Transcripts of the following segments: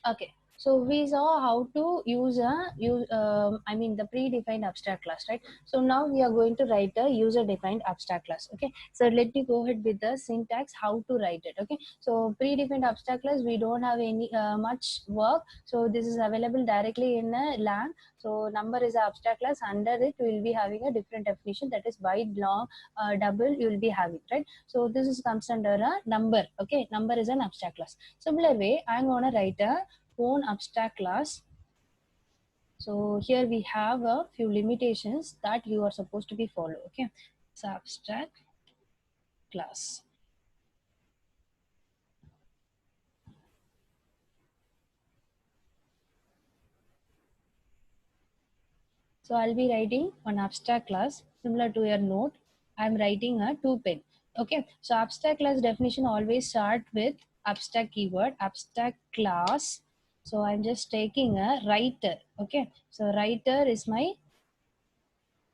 Okay, so we saw how to use the predefined abstract class, right? So now we are going to write a user defined abstract class. Okay, so let me go ahead with the syntax how to write it. Okay, so predefined abstract class, we don't have any much work, so this is available directly in a lang. So number is an abstract class. Under it we will be having a different definition, that is byte, long, double you will be having, right? So this is comes under a number. Okay, number is an abstract class. Similar way, I'm gonna write a own abstract class. So here we have a few limitations that you are supposed to be follow. Okay, so abstract class. So I'll be writing an abstract class similar to your note. I'm writing a 2 pen. Okay, so abstract class definition always start with abstract keyword, abstract class. So I'm just taking a writer. Okay, so writer is my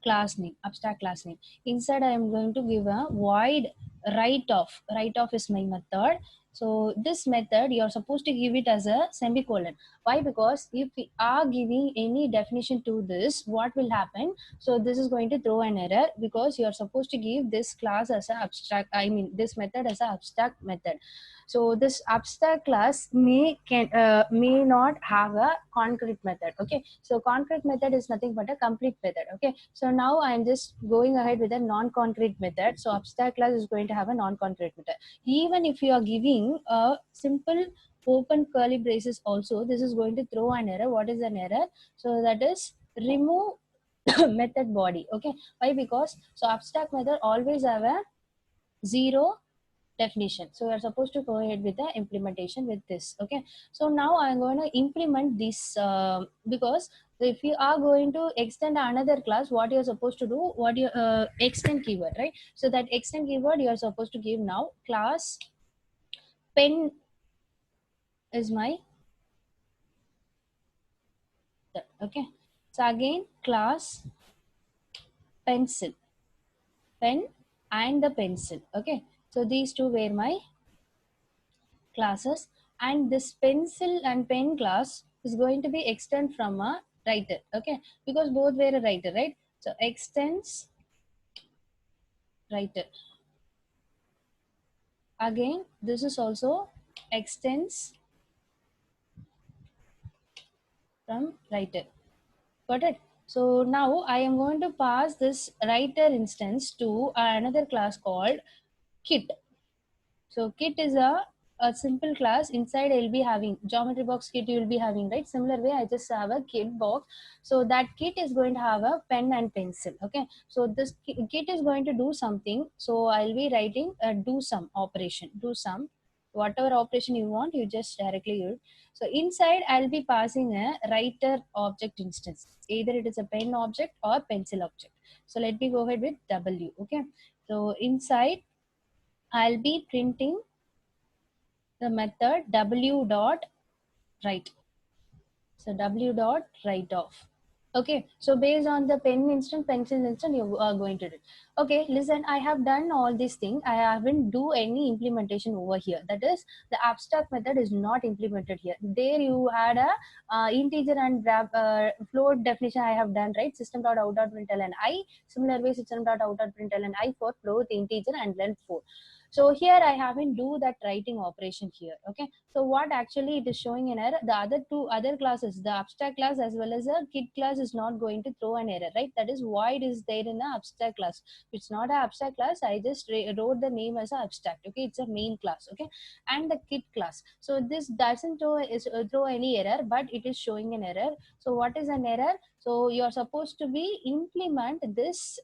class name, abstract class name. Inside I am going to give a void write off. Write off is my method. So this method you're supposed to give it as a semicolon. Why? Because if we are giving any definition to this, what will happen? So this is going to throw an error, because you're supposed to give this class as a abstract, this method as a abstract method. So this abstract class may not have a concrete method. Okay, so concrete method is nothing but a complete method. Okay, so now I'm just going ahead with a non-concrete method. So abstract class is going to have a non-concrete method. Even if you are giving a simple open curly braces also, this is going to throw an error. What is an error? So that is remove method body. Okay, why? Because so abstract method always have a zero definition. So you're supposed to go ahead with the implementation with this. Okay, so now I'm going to implement this, because if you are going to extend another class, what you're supposed to do, what you extend keyword, right? So that extend keyword you're supposed to give now class pen is my okay. So again class pencil, pen and the pencil. Okay, so these two were my classes, and this pencil and pen class is going to be extend from a writer. Okay, because both were a writer, right? So extends writer. Again this is also extends from writer. Got it? So now I am going to pass this writer instance to another class called kit. So kit is a simple class. Inside I'll be having geometry box kit, you will be having, right? Similar way I just have a kit box. So that kit is going to have a pen and pencil. Okay, so this kit is going to do something. So I'll be writing a do some operation, do some whatever operation you want, you just directly use. So inside I'll be passing a writer object instance, either it is a pen object or pencil object. So let me go ahead with w. Okay, so inside I'll be printing the method w dot write. So w dot write off. Okay, so based on the pen instant, pencil instant, you are going to do. Okay, listen, I have done all these things. I haven't do any implementation over here. That is, the abstract method is not implemented here. There you had a integer and float definition I have done, right? System dot out dot println I. Similar way, system dot out dot println I for float, integer and length 4. So here I haven't do that writing operation here. Okay, so what actually it is showing an error, the other two other classes, the abstract class as well as the kit class, is not going to throw an error, right? That is why it is there in the abstract class. If it's not an abstract class, I just wrote the name as a abstract. Okay, it's a main class. Okay, and the kit class, so this doesn't throw any error, but it is showing an error. So what is an error? So you're supposed to be implement this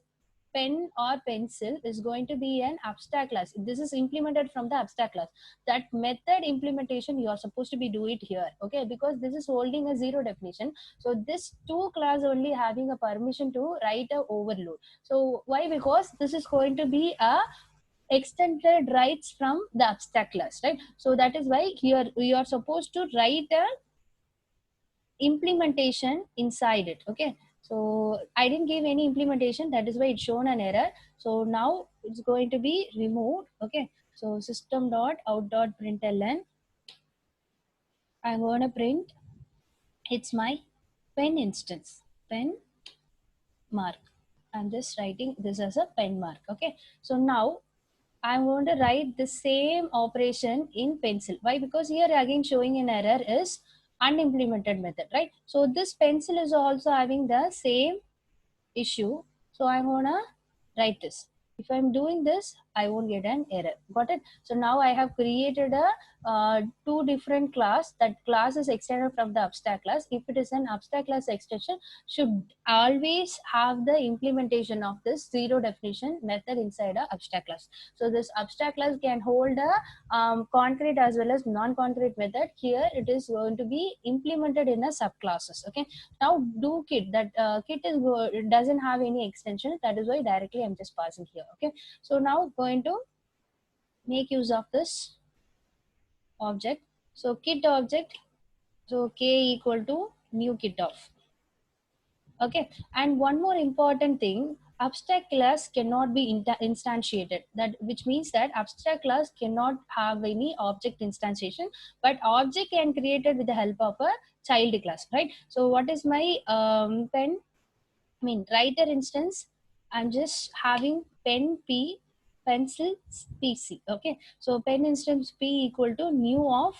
pen or pencil is going to be an abstract class. This is implemented from the abstract class. That method implementation you are supposed to be do it here. Okay, because this is holding a zero definition. So this two class only having a permission to write a overload. So why? Because this is going to be a extended rights from the abstract class, right? So that is why here you are supposed to write a implementation inside it. Okay, so I didn't give any implementation, that is why it's shown an error. So now it's going to be removed. Okay, so system dot out dot println I'm going to print it's my pen instance, pen mark. I'm just writing this as a pen mark. Okay, so now I'm going to write the same operation in pencil. Why? Because here again showing an error is unimplemented method, right? So this pencil is also having the same issue. So I'm gonna write this. If I'm doing this, I won't get an error. Got it? So now I have created a two different class. That class is extended from the abstract class. If it is an abstract class extension, should always have the implementation of this zero definition method inside a abstract class. So this abstract class can hold a concrete as well as non-concrete method. Here it is going to be implemented in a subclasses. Okay, now do kit. That kit is doesn't have any extension. That is why directly I'm just passing here. Okay, so now going to make use of this object. So kit object, so k equal to new kit of. Okay, and one more important thing, abstract class cannot be instantiated. That which means that abstract class cannot have any object instantiation, but object can created with the help of a child class, right? So what is my pen, I mean writer instance? I'm just having pen p, pencil pc. Okay, so pen instance p equal to new of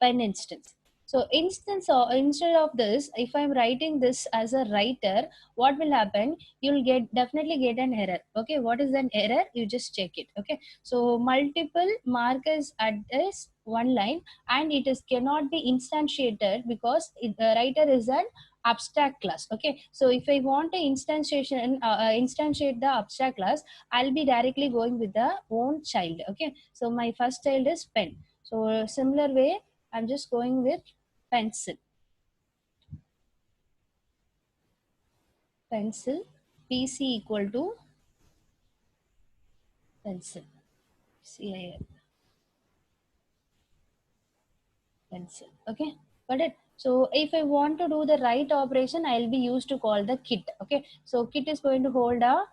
pen instance. So instance, or instead of this, if I'm writing this as a writer, what will happen? You'll get definitely get an error. Okay, what is an error? You just check it. Okay, so multiple markers at this one line, and it is cannot be instantiated because writer is an abstract class. Okay, so if I want to instantiate the abstract class, I'll be directly going with the own child. Okay, so my first child is pen. So similar way, I'm just going with pencil. Pencil PC equal to pencil. CIL pencil. Okay, got it? So if I want to do the right operation, I'll be used to call the kit. Okay, so kit is going to hold a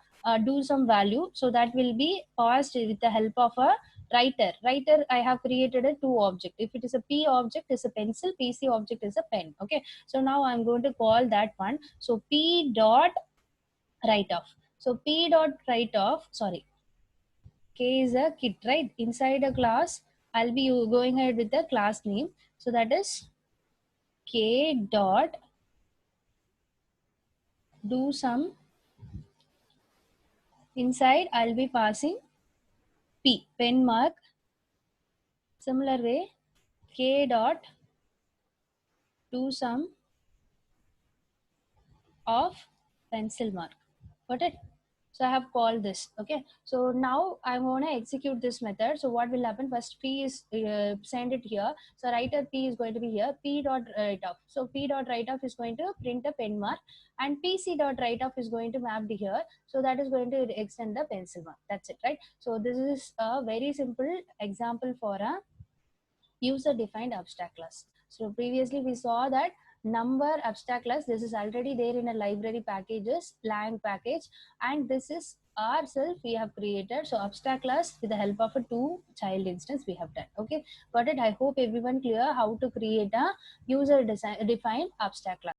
do some value, so that will be passed with the help of a writer. Writer, I have created a two object. If it is a p object is a pencil, pc object is a pen. Okay, so now I'm going to call that one. So p dot write off. So p dot write off, sorry, k is a kit, right? Inside a class, I'll be going ahead with the class name. So that is k dot do some. Inside, I'll be passing p, pen mark. Similar way, k dot do some of pencil mark. Got it? So I have called this. Okay, so now I'm going to execute this method. So what will happen? First p is send it here. So writer p is going to be here, p dot write off. So p dot write off is going to print a pen mark, and pc dot write off is going to map to here. So that is going to extend the pencil mark. That's it, right? So this is a very simple example for a user defined abstract class. So previously we saw that number abstract class, this is already there in a library packages, lang package, and this is ourselves we have created. So abstract class with the help of a two child instance we have done. Okay, got it? I hope everyone clear how to create a user defined abstract class.